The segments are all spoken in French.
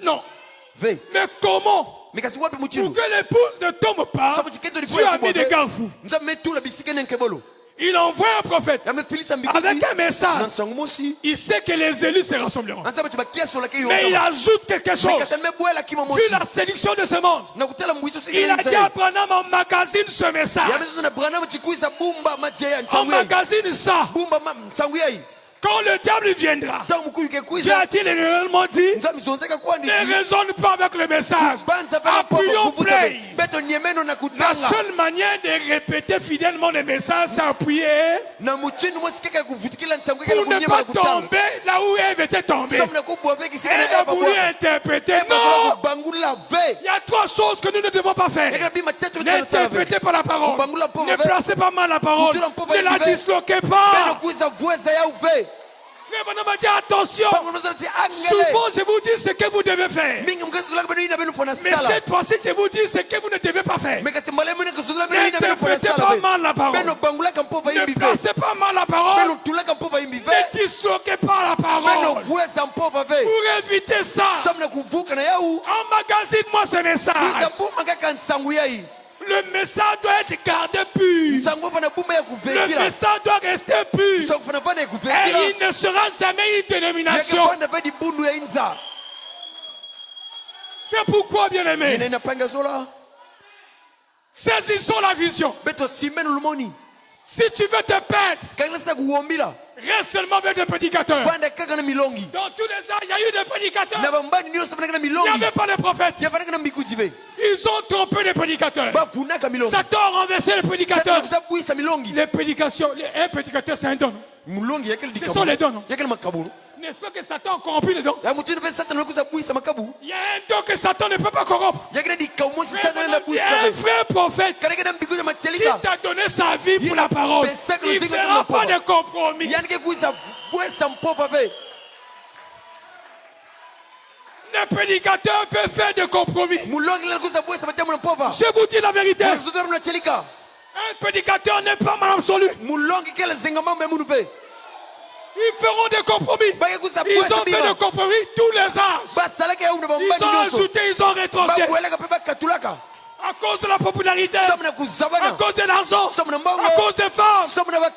Non. Mais comment? Pour que l'épouse ne tombe pas, Dieu a mis des garde-fous. Il envoie un prophète avec un message. Il sait que les élus se rassembleront. Mais il ajoute quelque chose. Vu la séduction de ce monde, il a dit à Branham, emmagasine ce message. Emmagasine ça. Quand le diable viendra, Dieu a-t-il réellement dit, ne raisonne pas avec le message. Appuyons play. La seule manière de répéter fidèlement le message, c'est appuyer pour ne pas tomber là où Ève était tombée. Elle a voulu interpréter. Non! Il y a trois choses que nous ne devons pas faire. N'interprétez pas la parole. Ne placez pas mal la parole. Ne la disloquez pas. Frère Branham a dit attention. Souvent je vous dis ce que vous devez faire. Mais cette fois-ci je vous dis ce que vous ne devez pas faire. N'interprétez pas mal la parole. Ne placez pas mal la parole. Ne disloquez pas la parole. Pour éviter ça, emmagasine-moi ce message. Le message doit être gardé pur. Le message doit rester pur. Et il ne sera jamais une dénomination. C'est pourquoi, bien aimé, saisissons la vision. Si tu veux te perdre, reste seulement avec des prédicateurs. Dans tous les âges, il y a eu des prédicateurs. Il n'y avait pas de prophètes. Ils ont trompé les prédicateurs. Satan a renversé les prédicateurs. Les prédications, un prédicateur, c'est un don. Ce sont les dons. N'est-ce pas que Satan a corrompu les dons? Il y a un don que Satan ne peut pas corrompre. Mais un vrai prophète qui t'a donné sa vie pour la parole, il ne fera pas de compromis. Le prédicateur peut faire des compromis. Je vous dis la vérité. Un prédicateur n'est pas mal absolu. Ils feront des compromis. Ils ont fait des compromis tous les âges. Ils ont ajouté, ils ont rétranché. À cause de la popularité, à cause de l'argent, à cause des femmes.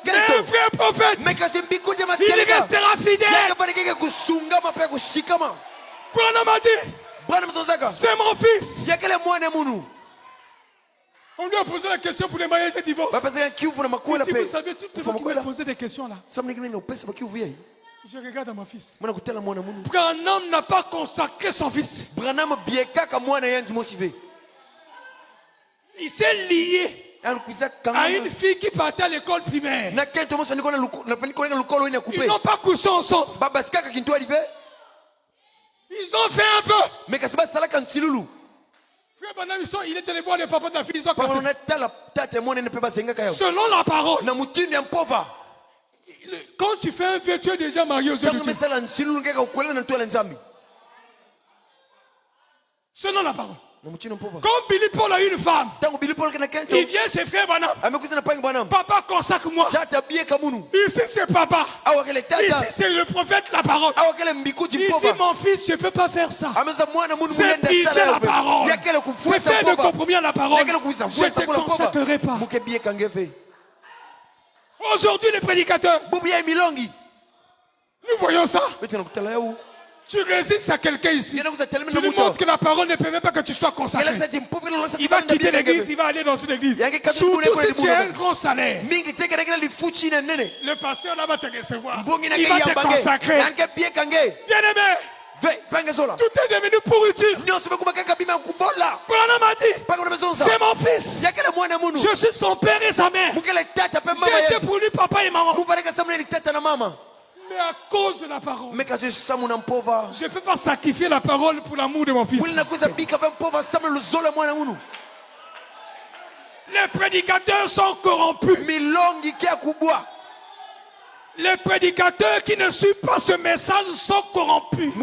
Mais un vrai prophète, il restera fidèle. Branham a dit, c'est mon fils. On lui a posé la question pour les mariages et divorces. Il dit, vous savez, toutes les fois qu'il m'a posé des questions là, je regarde à mon fils. Branham n'a pas consacré son fils. Il s'est lié à une fille qui partait à l'école primaire. Ils n'ont pas couché ensemble. Ils ont fait un vœu. Frère Branham, il est allé voir les papas de la fille. Ils ont cassé. Selon la parole, quand tu fais un vœu, tu es déjà marié aux yeux de Dieu. Selon la parole. Quand Billy Paul a eu une femme, il vient chez frère Branham. Papa, consacre-moi. Ici c'est papa. Ici c'est le prophète, la parole. Il dit, mon fils, je ne peux pas faire ça. C'est briser la parole. C'est faire de compromis à la parole. Je ne te consacrerai pas. Aujourd'hui les prédicateurs, nous voyons ça. Tu résistes à quelqu'un ici. Tu lui montres que la parole ne permet pas que tu sois consacré. Il va quitter l'église, il va aller dans une église. Surtout si tu as un grand salaire. Le pasteur là va te recevoir. Il va te consacrer. Bien aimé, tout est devenu pourriture. Branham a dit, c'est mon fils. Je suis son père et sa mère. J'ai été pour lui papa et maman. Mais à cause de la parole, je ne peux pas sacrifier la parole pour l'amour de mon fils. Les prédicateurs sont corrompus. Les prédicateurs qui ne suivent pas ce message sont corrompus.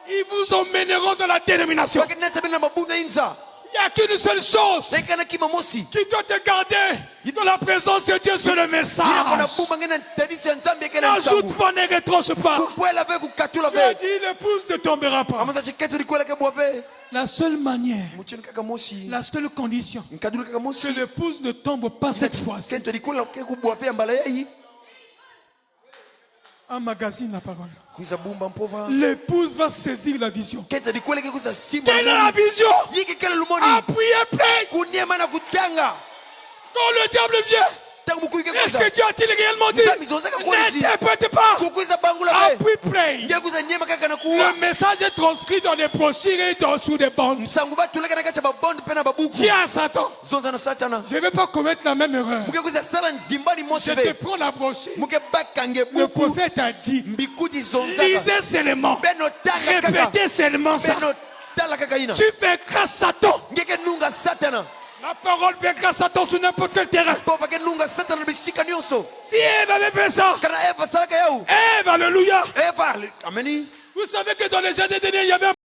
Ils vous emmèneront dans la dénomination. Il n'y a qu'une seule chose qui doit te garder dans la présence de Dieu, c'est le message. N'ajoute pas, ne retranche pas. Dieu dit, l'épouse ne tombera pas. La seule manière, la seule condition, que l'épouse ne tombe pas cette fois-ci. Emmagasine la parole. L'épouse va saisir la vision. Quelle est la vision? Appuyez plein. Quand le diable vient, est-ce que Dieu a-t-il réellement dit? N'interprète pas. Appuie play. Le message est transcrit dans des brochures et sous des bandes. Tiens à Satan. Je ne vais pas commettre la même erreur. Je te prends la brochure. Le prophète a dit, lisez seulement, répétez seulement ça. Tu vaincras Satan. La parole vaincra Satan sur n'importe quel terrain. Si Ève avait fait ça, Ève, alléluia. Vous savez que dans les jardins d'Éden, il y avait un